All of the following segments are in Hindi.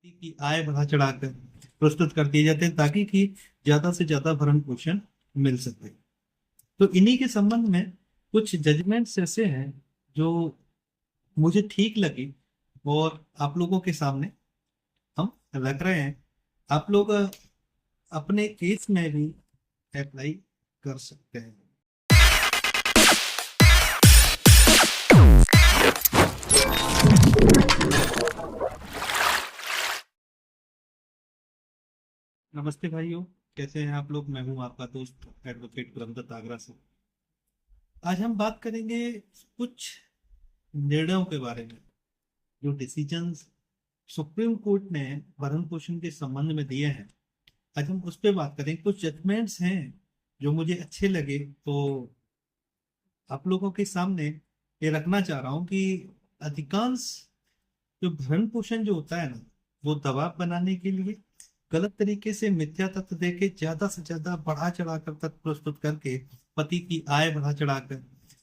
की आय बढ़ा चढ़ाकर प्रस्तुत कर दिए जाते हैं ताकि कि ज्यादा से ज्यादा भरण पोषण मिल सके। तो इन्हीं के संबंध में कुछ जजमेंट्स ऐसे हैं जो मुझे ठीक लगी और आप लोगों के सामने हम रख रहे हैं। आप लोग अपने केस में भी अप्लाई कर सकते हैं। नमस्ते भाइयों, कैसे हैं आप लोग। मैं हूं आपका दोस्त एडवोकेट पुरंदर आगरा से। आज हम बात करेंगे कुछ निर्णयों के बारे में, जो डिसीजंस सुप्रीम कोर्ट ने भरण पोषण के संबंध में दिए हैं। आज हम उस पर बात करें। कुछ जजमेंट्स हैं जो मुझे अच्छे लगे, तो आप लोगों के सामने ये रखना चाह रहा हूँ कि अधिकांश जो भरण पोषण जो होता है ना, वो दबाव बनाने के लिए गलत तरीके से मिथ्या तथ्य देके ज्यादा से ज्यादा बढ़ा चढ़ाकर तथ्य प्रस्तुत करके पति की आय बढ़ा चढ़ाकर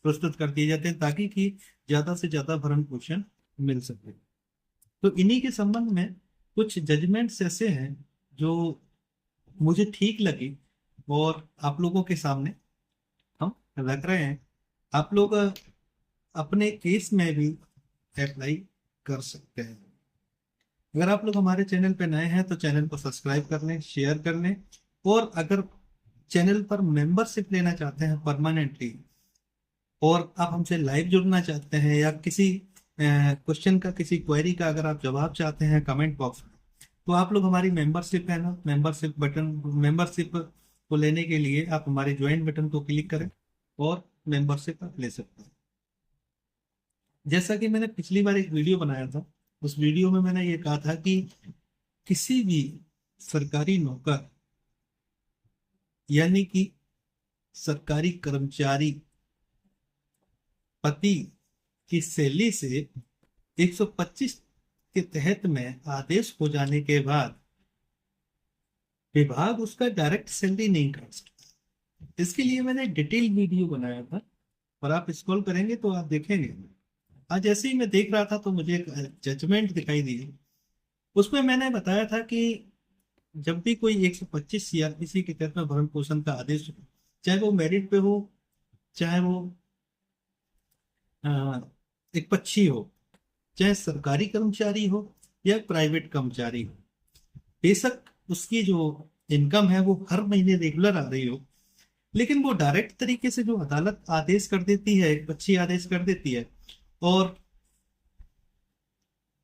प्रस्तुत कर दिए जाते हैं ताकि कि ज्यादा से ज्यादा भरण पोषण मिल सके। तो इन्हीं के संबंध में कुछ जजमेंट्स ऐसे हैं जो मुझे ठीक लगी और आप लोगों के सामने हम रख रहे हैं। आप लोग अपने केस में भी अप्लाई कर सकते हैं। अगर आप लोग हमारे चैनल पे नए हैं तो चैनल को सब्सक्राइब कर लें, शेयर कर लें। और अगर चैनल पर मेंबरशिप लेना चाहते हैं परमानेंटली, और आप हमसे लाइव जुड़ना चाहते हैं, या किसी क्वेश्चन का, किसी क्वेरी का अगर आप जवाब चाहते हैं कमेंट बॉक्स में, तो आप लोग हमारी मेंबरशिप है ना, मेंबरशिप को लेने के लिए आप हमारे ज्वाइन बटन को क्लिक करें और मेंबरशिप आप ले सकते हैं। जैसा कि मैंने पिछली बार एक वीडियो बनाया था, उस वीडियो में मैंने ये कहा था कि किसी भी सरकारी नौकर यानी कि सरकारी कर्मचारी पति की सैलरी से 125 के तहत में आदेश हो जाने के बाद विभाग उसका डायरेक्ट सैलरी नहीं काट सकता। इसके लिए मैंने डिटेल वीडियो बनाया था, और आप स्क्रॉल करेंगे तो आप देखेंगे। आज ऐसे ही मैं देख रहा था तो मुझे एक जजमेंट दिखाई दी। उसमें मैंने बताया था कि जब भी कोई 125 सीआरपीसी के तहत में भरण पोषण का आदेश हो, चाहे वो मेरिट पे हो, चाहे वो अ, एक पक्षी हो, चाहे सरकारी कर्मचारी हो या प्राइवेट कर्मचारी हो, बेशक उसकी जो इनकम है वो हर महीने रेगुलर आ रही हो, लेकिन वो डायरेक्ट तरीके से जो अदालत आदेश कर देती है, एक पक्षी आदेश कर देती है, और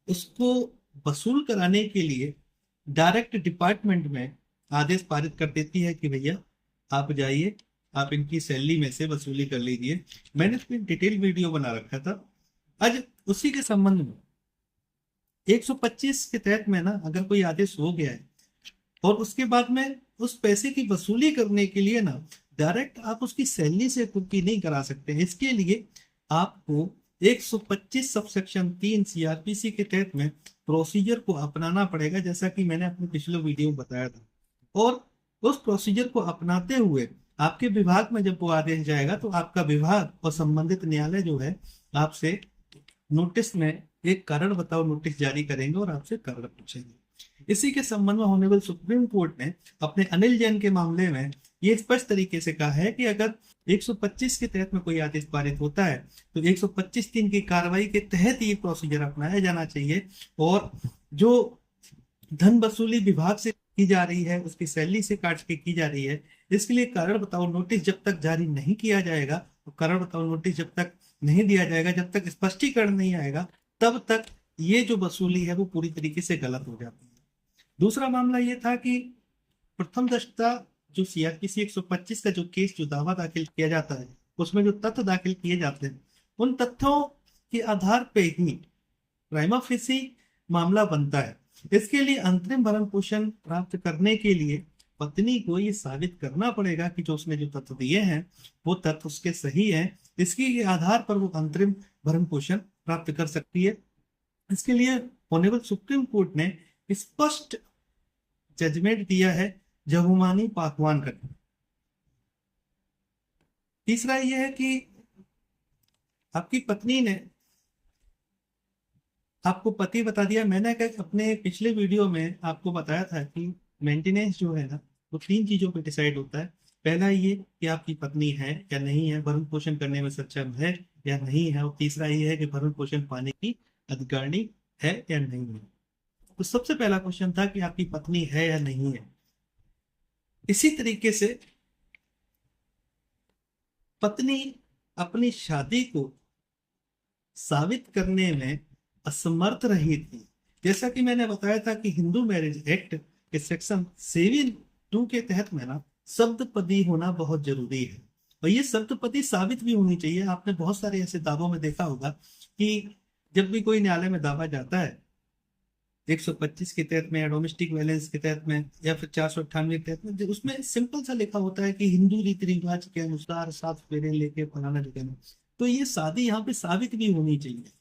उसको वसूल कराने के लिए डायरेक्ट डिपार्टमेंट में आदेश पारित कर देती है कि भैया आप जाइए, आप इनकी सैलरी में से वसूली कर लीजिए। मैंने इसमें डिटेल वीडियो बना रखा था। आज उसी के संबंध में 125 के तहत में ना, अगर कोई आदेश हो गया है और उसके बाद में उस पैसे की वसूली करने के लिए ना डायरेक्ट आप उसकी सैलरी से कुर्की नहीं करा सकते। इसके लिए आपको 125 सबसेक्शन 3 सीआरपीसी के तहत में प्रोसीजर को अपनाना पड़ेगा, जैसा कि मैंने अपने पिछले वीडियो में बताया था। और उस प्रोसीजर को अपनाते हुए आपके विभाग में जब वो आदेश जाएगा तो आपका विभाग और संबंधित न्यायालय जो है आपसे नोटिस में एक कारण बताओ नोटिस जारी करेंगे और आपसे कारण पूछेंगे। इसी के संबंध में ऑनरेबल सुप्रीम कोर्ट ने अपने अनिल जैन के मामले में ये स्पष्ट तरीके से कहा है कि अगर 125 के तहत में कोई आदेश पारित होता है तो 125 दिन की कार्रवाई के तहत ये प्रोसीजर अपनाया जाना चाहिए। और जो धन वसूली विभाग से की जा रही है, उसकी सैलरी से काट के की जा रही है, इसके लिए कारण बताओ नोटिस जब तक जारी नहीं किया जाएगा, तो कारण बताओ नोटिस जब तक नहीं दिया जाएगा, जब तक स्पष्टीकरण नहीं आएगा, तब तक ये जो वसूली है वो पूरी तरीके से गलत हो जाती है। दूसरा मामला ये था कि प्रथम दृष्टया जो सीआरपीसी 125 का जो केस, जो दावा दाखिल किया जाता है, उसमें जो तथ्य दाखिल किए जाते हैं, उन तथ्यों के आधार पे ही प्राइमा फेसी मामला बनता है। इसके लिए अंतरिम भरण पोषण प्राप्त करने के लिए पत्नी को ये साबित करना पड़ेगा कि जो उसने जो तथ्य दिए हैं वो तथ्य उसके सही है। इसके आधार पर वो अंतरिम भरण पोषण प्राप्त कर सकती है। इसके लिए ऑनरेबल सुप्रीम कोर्ट ने स्पष्ट जजमेंट दिया है जहुमानी पाकवान का। तीसरा यह है कि आपकी पत्नी ने आपको पति बता दिया मैंने, अपने पिछले वीडियो में आपको बताया था कि मेंटेनेंस जो है ना वो तीन चीजों पे डिसाइड होता है। पहला ये कि आपकी पत्नी है या नहीं है, भरण पोषण करने में सक्षम है या नहीं है, और तीसरा ये है कि भरण पोषण पाने की अधिकारिणी है या नहीं है। तो सबसे पहला क्वेश्चन था कि आपकी पत्नी है या नहीं है। इसी तरीके से पत्नी अपनी शादी को साबित करने में असमर्थ रही थी। जैसा कि मैंने बताया था कि हिंदू मैरिज एक्ट के सेक्शन 7(2) के तहत में ना सप्तपदी होना बहुत जरूरी है, और ये सप्तपदी साबित भी होनी चाहिए। आपने बहुत सारे ऐसे दावों में देखा होगा कि जब भी कोई न्यायालय में दावा जाता है 125 के तहत में या डोमेस्टिक वायलेंस के तहत में या फिर 498 के तहत में, उसमें सिंपल सा लिखा होता है कि हिंदू रीति रिवाज के अनुसार 7 फेरे लेके फलाना ठिकाना। तो ये शादी यहाँ पे साबित भी होनी चाहिए।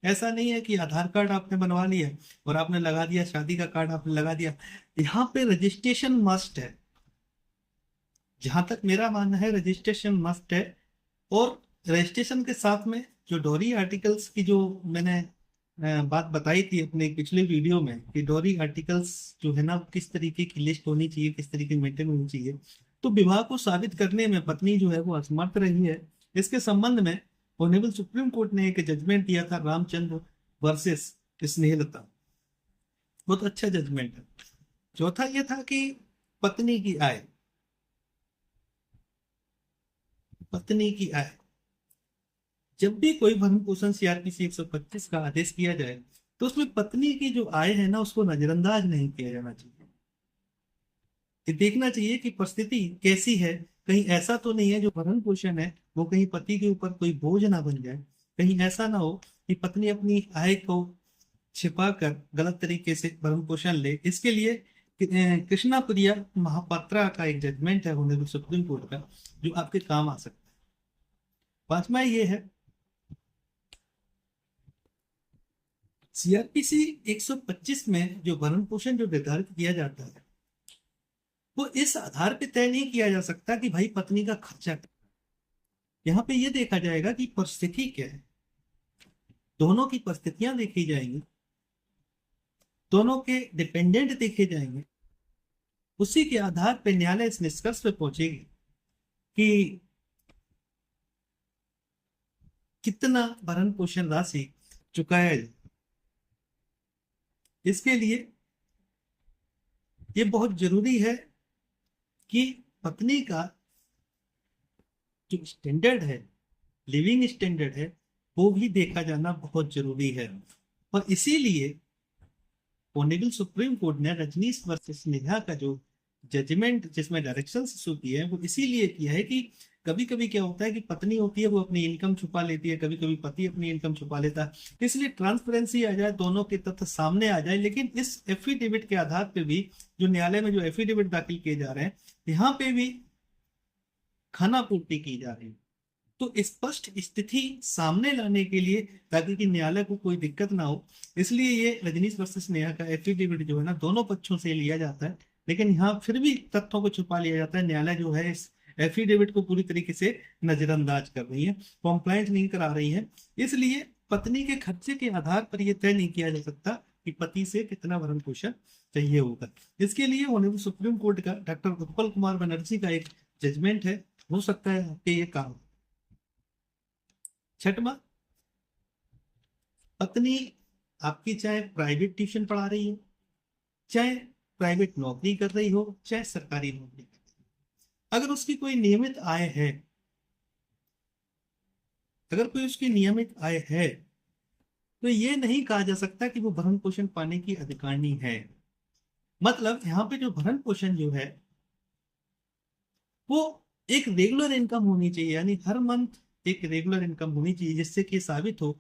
ऐसा नहीं है कि आधार कार्ड आपने बनवा लिया और आपने लगा दिया, शादी का कार्ड आपने लगा दिया। यहाँ पे रजिस्ट्रेशन मस्ट है। जहां तक मेरा मानना है रजिस्ट्रेशन मस्ट है। और रजिस्ट्रेशन के साथ में जो डोरी आर्टिकल्स की जो मैंने बात बताई थी अपने एक पिछले वीडियो में कि डोरी आर्टिकल्स जो है ना किस तरीके की लिस्ट होनी चाहिए, किस तरीके की मेंटेन होनी चाहिए। तो विवाह को साबित करने में पत्नी जो है वो असमर्थ रही है। इसके संबंध में ऑनरेबल सुप्रीम कोर्ट ने एक जजमेंट दिया था, रामचंद्र वर्सेस स्नेहलता। बहुत अच्छा जजमेंट है। चौथा ये था कि पत्नी की आय, पत्नी की आय, जब भी कोई भरण पोषण सीआरपीसी 125 का आदेश किया जाए तो उसमें पत्नी की जो आय है ना उसको नजरअंदाज नहीं किया जाना चाहिए। ये देखना चाहिए कि परिस्थिति कैसी है, कहीं ऐसा तो नहीं है जो भरण पोषण है वो कहीं पति के ऊपर कोई बोझ ना बन जाए। कहीं ऐसा ना हो कि पत्नी अपनी आय को छिपाकर गलत तरीके से भरण पोषण ले। इसके लिए कृष्णा प्रिया महापात्रा का एक जजमेंट है ऑनरेबल सुप्रीम कोर्ट का जो आपके काम आ सकता है। पांचवा ये है सीआरपीसी 125 में जो भरण पोषण जो निर्धारित किया जाता है वो इस आधार पे तय नहीं किया जा सकता कि भाई पत्नी का खर्चा क्या है। यहाँ पे ये देखा जाएगा कि परिस्थिति क्या है, दोनों की परिस्थितियां देखी जाएंगी, दोनों के डिपेंडेंट देखे जाएंगे। उसी के आधार पे न्यायालय इस निष्कर्ष पे पहुंचेगी कि कितना भरण पोषण राशि चुकाया जाए। इसके लिए ये बहुत जरूरी है कि पत्नी का जो स्टैंडर्ड है, लिविंग स्टैंडर्ड है, वो भी देखा जाना बहुत जरूरी है। और इसीलिए ऑनरेबल सुप्रीम कोर्ट ने रजनीश वर्सेस नेहा का जो जजमेंट जिसमें डायरेक्शंस इशू किए हैं वो इसीलिए किया है कि कभी कभी क्या होता है कि पत्नी होती है वो अपनी इनकम छुपा लेती है, कभी कभी पति अपनी इनकम छुपा लेता है। इसलिए ट्रांसपेरेंसी आ जाए, दोनों के तथ्य सामने आ जाए। लेकिन इस एफिडेविट के आधार पे भी जो न्यायालय में जो एफिडेविट दाखिल किए जा रहे हैं यहाँ पे भी खाना पूर्ति की जा रही है। तो स्पष्ट स्थिति सामने लाने के लिए ताकि कि न्यायालय को कोई दिक्कत ना हो, इसलिए ये रजनीश वर्सेस नेहा का एफिडेविट जो है ना दोनों पक्षों से लिया जाता है। लेकिन यहाँ फिर भी तथ्यों को छुपा लिया जाता है। न्यायालय जो है इस एफिडेविट को पूरी तरीके से नजरअंदाज कर रही है, कॉम्प्लाइंट नहीं करा रही है। इसलिए पत्नी के खर्चे के आधार पर यह तय नहीं किया जा सकता कि पति से कितना भरण पोषण चाहिए होगा। इसके लिए ऑनरेबल सुप्रीम कोर्ट का डॉक्टर उत्पल कुमार बनर्जी का एक जजमेंट है, हो सकता है कि ये काम। छठवां, पत्नी आपकी चाहे प्राइवेट ट्यूशन पढ़ा रही हो, चाहे प्राइवेट नौकरी कर रही हो, चाहे सरकारी नौकरी कर रही हो, अगर उसकी कोई नियमित आय है, अगर कोई उसकी नियमित आय है तो ये नहीं कहा जा सकता कि वो भरण पोषण पाने की अधिकारिणी है। मतलब यहाँ पे जो भरण पोषण जो है वो एक रेगुलर इनकम होनी चाहिए, यानी हर मंथ एक रेगुलर इनकम होनी चाहिए जिससे कि साबित हो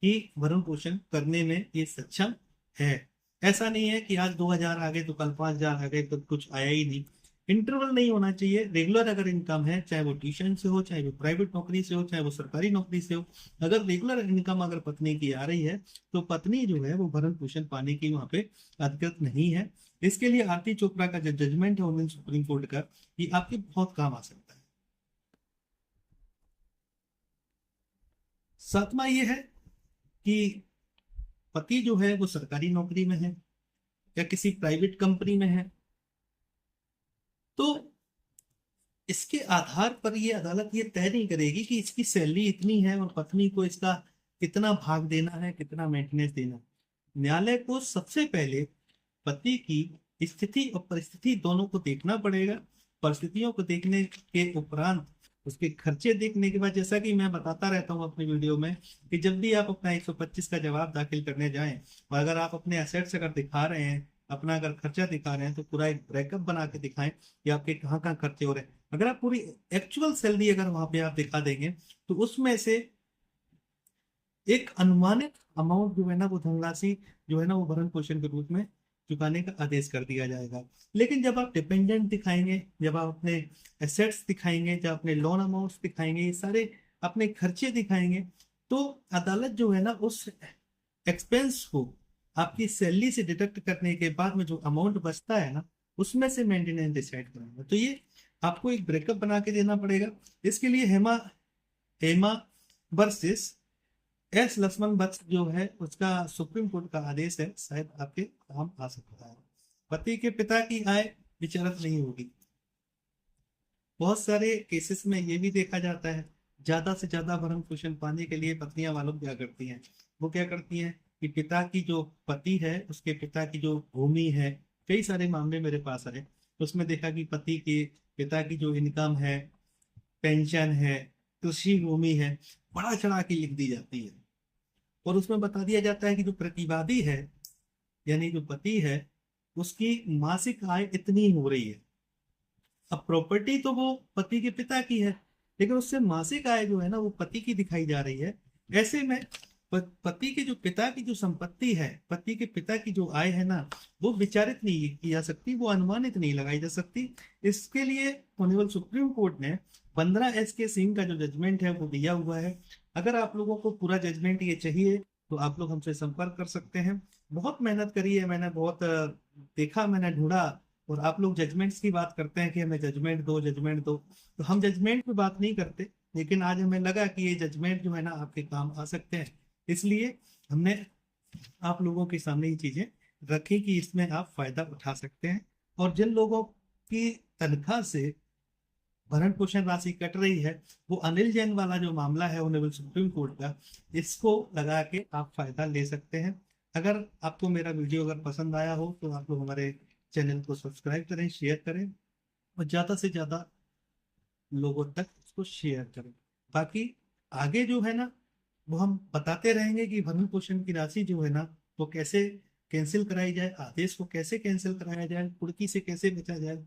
कि भरण पोषण करने में ये सक्षम है। ऐसा नहीं है कि आज 2000 आ गए तो कल 5000 आ गए तो कुछ आया ही नहीं। इंटरवल नहीं होना चाहिए, रेगुलर अगर इनकम है, चाहे वो ट्यूशन से हो, चाहे वो प्राइवेट नौकरी से हो, चाहे वो सरकारी नौकरी से हो, अगर रेगुलर इनकम अगर पत्नी की आ रही है तो पत्नी जो है वो भरण पोषण पाने की वहां पे अधिकृत नहीं है। इसके लिए आरती चोपड़ा का जो जजमेंट है वुमेन सुप्रीम कोर्ट का, ये आपके बहुत काम आ सकता है। सातवां ये है कि पति जो है वो सरकारी नौकरी में है या किसी प्राइवेट कंपनी में है, तो इसके आधार पर ये अदालत ये तय नहीं करेगी कि इसकी सैलरी इतनी है और पत्नी को इसका कितना भाग देना है, कितना मेंटेनेंस देना है। न्यायालय को सबसे पहले पति की स्थिति और परिस्थिति दोनों को देखना पड़ेगा। परिस्थितियों को देखने के उपरांत उसके खर्चे देखने के बाद, जैसा कि मैं बताता रहता हूँ अपनी वीडियो में, कि जब भी आप अपना 125 का जवाब दाखिल करने जाएं और अगर आप अपने एसेट्स अगर दिखा रहे हैं, अपना अगर खर्चा दिखा रहे हैं, तो पूरा एक ब्रेकअप बना के दिखाएं कि आपके कहाँ कहाँ खर्चे हो रहे हैं। अगर आप पूरी एक्चुअल सैलरी अगर वहां पे आप दिखा देंगे तो उसमें से एक अनुमानित अमाउंट जो है ना, वो धनराशि जो है ना, वो भरण पोषण के रूप में चुकाने का आदेश कर दिया जाएगा। लेकिन जब आप डिपेंडेंट दिखाएंगे, जब आप अपने एसेट्स दिखाएंगे, जब अपने लोन अमाउंट्स दिखाएंगे, ये सारे अपने खर्चे दिखाएंगे, तो अदालत जो है ना उस एक्सपेंस को आपकी सैलरी से डिडक्ट करने के बाद में जो अमाउंट बचता है ना, उसमें से मेंटेनेंस डिसाइड करेंगे। तो ये आपको एक ब्रेकअप बना के देना पड़ेगा। इसके लिए हेमा हेमा वर्सेस एस लक्ष्मण बख्श जो है, उसका सुप्रीम कोर्ट का आदेश है, शायद आपके काम आ सकता है। पति के पिता की आय विचारत नहीं होगी। बहुत सारे केसेस में ये भी देखा जाता है, ज्यादा से ज्यादा भरण पोषण पाने के लिए पत्नियां मालूम क्या करती हैं, वो क्या करती हैं कि पिता की जो पति है उसके पिता की जो भूमि है, कई सारे मामले मेरे पास आए, उसमें देखा कि पति के पिता की जो इनकम है, पेंशन है, कृषि भूमि है, बड़ा चढ़ा के लिख दी जाती है और उसमें बता दिया जाता है कि जो प्रतिवादी है यानी जो पति है उसकी मासिक आय इतनी हो रही है। अब प्रॉपर्टी तो वो पति के पिता की है, लेकिन उससे मासिक आय जो है ना वो पति की दिखाई जा रही है। ऐसे में पति के जो पिता की जो संपत्ति है, पति के पिता की जो आय है ना, वो विचारित नहीं की जा सकती, वो अनुमानित नहीं लगाई जा सकती। इसके लिए ऑनरेबल सुप्रीम कोर्ट ने 15 एस के सिंह का जो जजमेंट है वो दिया हुआ है। अगर आप लोगों को पूरा जजमेंट ये चाहिए तो आप लोग हमसे संपर्क कर सकते हैं। बहुत मेहनत करी है मैंने, बहुत देखा, मैंने ढूंढा, और आप लोग जजमेंट्स की बात करते हैं कि हमें जजमेंट दो, जजमेंट दो, तो हम जजमेंट पे बात नहीं करते, लेकिन आज हमें लगा कि ये जजमेंट जो है ना आपके काम आ सकते हैं, इसलिए हमने आप लोगों के सामने ये चीजें रखी कि इसमें आप फायदा उठा सकते हैं। और जिन लोगों की तनख्वाह से भरण पोषण राशि कट रही है, वो अनिल जैन वाला जो मामला है ऑनरेबल सुप्रीम कोर्ट का, इसको लगा के आप फायदा ले सकते हैं। अगर आपको मेरा वीडियो अगर पसंद आया हो तो आप लोग हमारे चैनल को सब्सक्राइब करें, शेयर करें और ज़्यादा से ज़्यादा लोगों तक इसको शेयर करें। बाकी आगे जो है ना वो हम बताते रहेंगे कि भरण पोषण की राशि जो है ना वो कैसे कैंसिल कराई जाए, आदेश को कैसे कैंसिल कराया जाए, कुर्की से कैसे बचा जाए।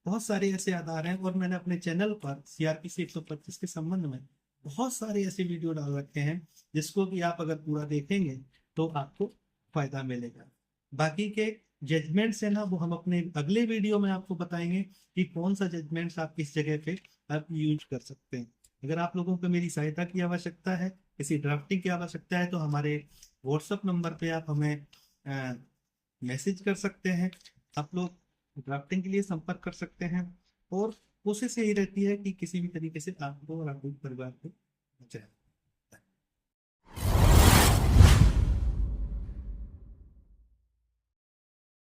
बहुत सारे ऐसे आधार हैं और मैंने अपने चैनल पर सीआरपीसी 125 के संबंध में बहुत सारे ऐसे वीडियो डाल रखे हैं, जिसको कि आप अगर पूरा देखेंगे तो आपको फायदा मिलेगा। बाकी के जजमेंट्स है ना वो हम अपने अगले वीडियो में आपको बताएंगे कि कौन सा जजमेंट्स आप किस जगह पे आप यूज कर सकते हैं। अगर आप लोगों को मेरी सहायता की आवश्यकता है, किसी ड्राफ्टिंग की आवश्यकता है, तो हमारे व्हाट्सएप नंबर पे आप हमें मैसेज कर सकते हैं। आप लोग ड्राफ्टिंग के लिए संपर्क कर सकते हैं और कोशिश यही रहती है कि किसी भी तरीके से आपको और आपके परिवार को बचाएं।